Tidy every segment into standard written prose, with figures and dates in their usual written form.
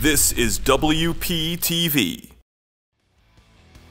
This is WP TV.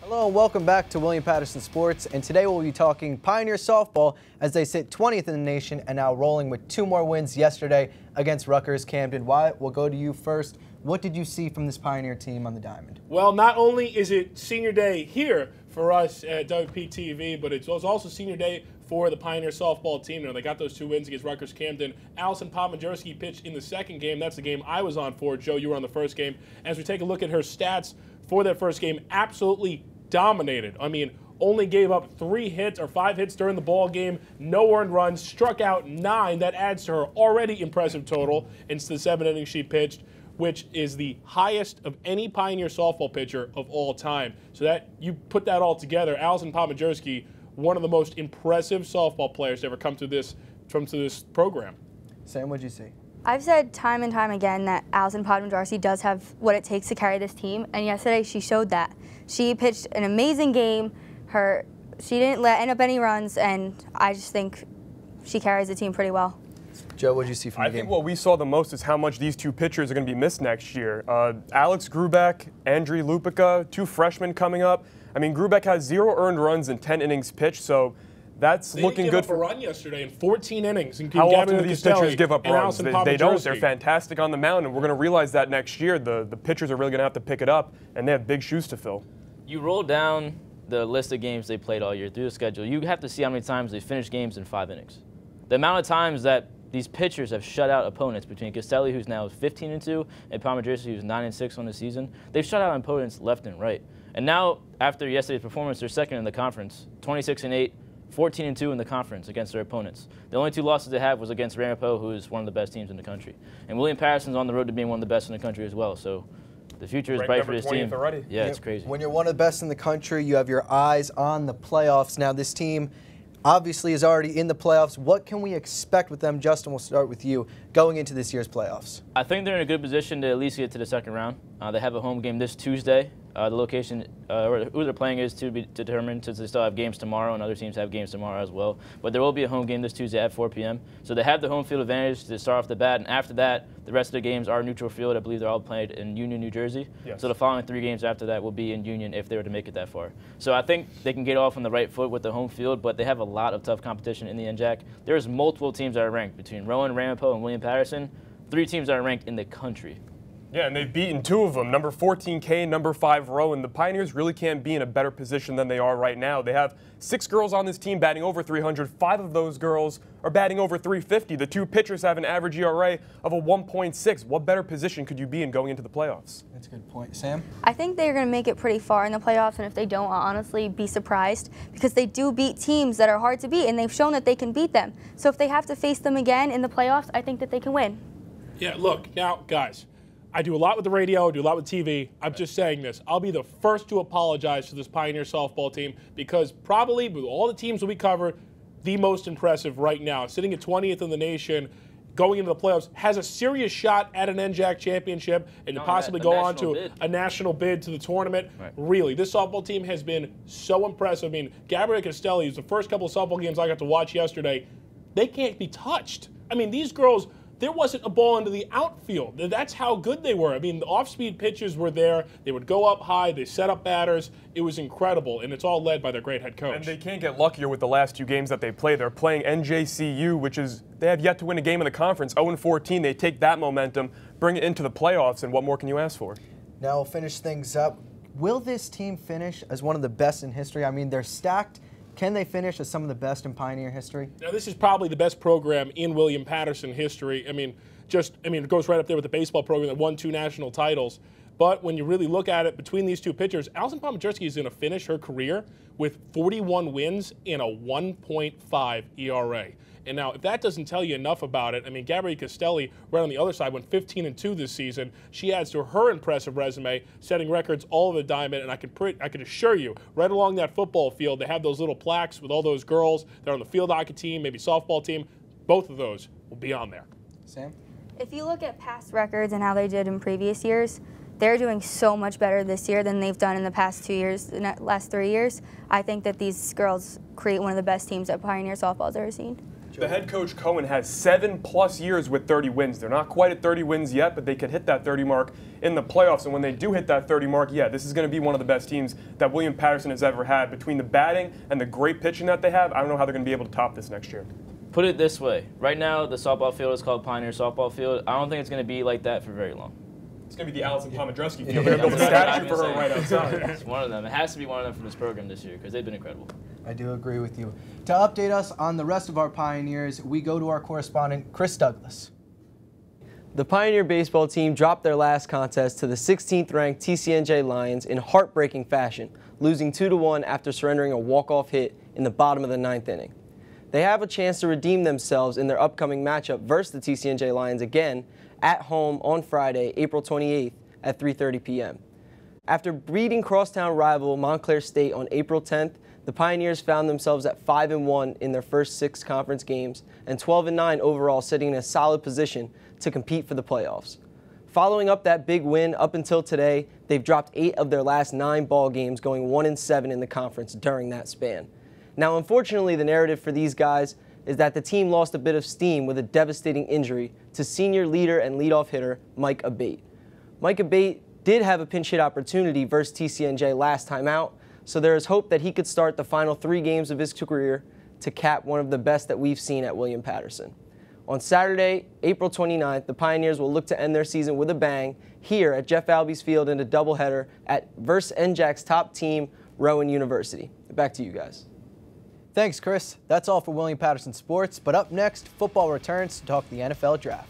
Hello and welcome back to William Patterson Sports, and today we'll be talking Pioneer softball as they sit 20th in the nation and now rolling with 2 more wins yesterday against Rutgers Camden. Wyatt, we'll go to you first. What did you see from this Pioneer team on the diamond? Well, not only is it senior day here for us at WP TV, but it was also senior day for the Pioneer softball team. You know, they got those 2 wins against Rutgers Camden. Allison Pomajerski pitched in the second game. That's the game I was on for. Joe, you were on the first game. As we take a look at her stats for that first game, absolutely dominated. I mean, only gave up 3 hits or 5 hits during the ball game, no earned runs, struck out 9. That adds to her already impressive total into the 7 innings she pitched, which is the highest of any Pioneer softball pitcher of all time. So that you put that all together, Allison Pomajerski, one of the most impressive softball players to ever come to this program. Sam, what'd you see? I've said time and time again that Allison Pomajerski does have what it takes to carry this team, and yesterday she showed that. She pitched an amazing game. She didn't end up any runs, and I just think she carries the team pretty well. Joe, what did you see from the game? I think what we saw the most is how much these 2 pitchers are going to be missed next year. Alex Grubeck, Andriy Lupica, 2 freshmen coming up. I mean, Grubeck has 0 earned runs in 10 innings pitched, so that's looking good. They gave up a run yesterday in 14 innings. How often do these pitchers give up runs? They don't. They're fantastic on the mound, and we're going to realize that next year. The pitchers are really going to have to pick it up, and they have big shoes to fill. You roll down the list of games they played all year through the schedule, you have to see how many times they finished games in 5 innings. The amount of times that these pitchers have shut out opponents between Castelli, who's now 15-2, and Pomajerski, who's 9-6 on the season, they've shut out opponents left and right. And now, after yesterday's performance, they're second in the conference, 26-8, 14-2 in the conference against their opponents. The only 2 losses they have was against Ramapo, who is one of the best teams in the country. And William Patterson's on the road to being one of the best in the country as well. So the future is bright for this team. Already. Yeah, it's crazy. When you're one of the best in the country, you have your eyes on the playoffs. Now, this team obviously is already in the playoffs. What can we expect with them? Justin, we'll start with you going into this year's playoffs. I think they're in a good position to at least get to the second round. They have a home game this Tuesday. The location, or who they're playing is to be determined, since they still have games tomorrow and other teams have games tomorrow as well. But there will be a home game this Tuesday at 4 p.m. So they have the home field advantage to start off the bat, and after that, the rest of the games are neutral field. I believe they're all played in Union, New Jersey. Yes. So the following 3 games after that will be in Union if they were to make it that far. So I think they can get off on the right foot with the home field, but they have a lot of tough competition in the NJAC. There's multiple teams that are ranked between Rowan, Ramapo, and William Patterson. 3 teams that are ranked in the country. Yeah, and they've beaten 2 of them, number 14K and number 5 Rowan. The Pioneers really can't be in a better position than they are right now. They have 6 girls on this team batting over 300. 5 of those girls are batting over 350. The 2 pitchers have an average ERA of a 1.6. What better position could you be in going into the playoffs? That's a good point. Sam? I think they're going to make it pretty far in the playoffs, and if they don't, I'll honestly be surprised because they do beat teams that are hard to beat, and they've shown that they can beat them. So if they have to face them again in the playoffs, I think that they can win. Yeah, look, now, guys, I do a lot with the radio, I do a lot with TV. I'm just saying this. I'll be the first to apologize to this Pioneer softball team because probably with all the teams that we cover, the most impressive right now. Sitting at 20th in the nation, going into the playoffs, has a serious shot at an NJAC championship and to possibly go on to a national bid to the tournament. Right. Really, this softball team has been so impressive. I mean, Gabriella Castelli, the first couple of softball games I got to watch yesterday, they can't be touched. I mean, these girls, there wasn't a ball into the outfield. That's how good they were. I mean, the off-speed pitches were there. They would go up high. They set up batters. It was incredible, and it's all led by their great head coach. And they can't get luckier with the last 2 games that they play. They're playing NJCU, which is, they have yet to win a game in the conference. 0-14, they take that momentum, bring it into the playoffs, and what more can you ask for? Now we'll finish things up. Will this team finish as one of the best in history? I mean, they're stacked. Can they finish as some of the best in Pioneer history? Now, this is probably the best program in William Patterson history. I mean, it goes right up there with the baseball program that won 2 national titles. But when you really look at it, between these 2 pitchers, Allison Pomajerski is going to finish her career with 41 wins and a 1.5 ERA. And now, if that doesn't tell you enough about it, I mean, Gabriella Castelli, right on the other side, went 15-2 this season. She adds to her impressive resume, setting records all over the diamond. And I can assure you, right along that football field, they have those little plaques with all those girls. They're on the field hockey team, maybe softball team. Both of those will be on there. Sam? If you look at past records and how they did in previous years, they're doing so much better this year than they've done in the past 2 years, the last 3 years. I think that these girls create one of the best teams that Pioneer softball's ever seen. The head coach, Cohen, has 7+ years with 30 wins. They're not quite at 30 wins yet, but they could hit that 30 mark in the playoffs. And when they do hit that 30 mark, yeah, this is going to be one of the best teams that William Patterson has ever had. Between the batting and the great pitching that they have, I don't know how they're going to be able to top this next year. Put it this way. Right now, the softball field is called Pioneer Softball Field. I don't think it's going to be like that for very long. It's going to be the Allison Pomodrowski field. They're going to build a statue for her right outside. It's one of them. It has to be one of them from this program this year because they've been incredible. I do agree with you. To update us on the rest of our Pioneers, we go to our correspondent, Chris Douglas. The Pioneer baseball team dropped their last contest to the 16th-ranked TCNJ Lions in heartbreaking fashion, losing 2-1 after surrendering a walk-off hit in the bottom of the 9th inning. They have a chance to redeem themselves in their upcoming matchup versus the TCNJ Lions again at home on Friday, April 28th at 3:30 p.m. After beating crosstown rival Montclair State on April 10th, the Pioneers found themselves at 5-1 in their first 6 conference games and 12-9 overall, sitting in a solid position to compete for the playoffs. Following up that big win up until today, they've dropped 8 of their last 9 ball games, going 1-7 in the conference during that span. Now, unfortunately, the narrative for these guys is that the team lost a bit of steam with a devastating injury to senior leader and leadoff hitter Mike Abate. Mike Abate did have a pinch hit opportunity versus TCNJ last time out, so there is hope that he could start the final 3 games of his career to cap one of the best that we've seen at William Patterson. On Saturday, April 29th, the Pioneers will look to end their season with a bang here at Jeff Albies Field in a doubleheader versus NJAC's top team, Rowan University. Back to you guys. Thanks, Chris. That's all for William Patterson Sports, but up next, football returns to talk the NFL Draft.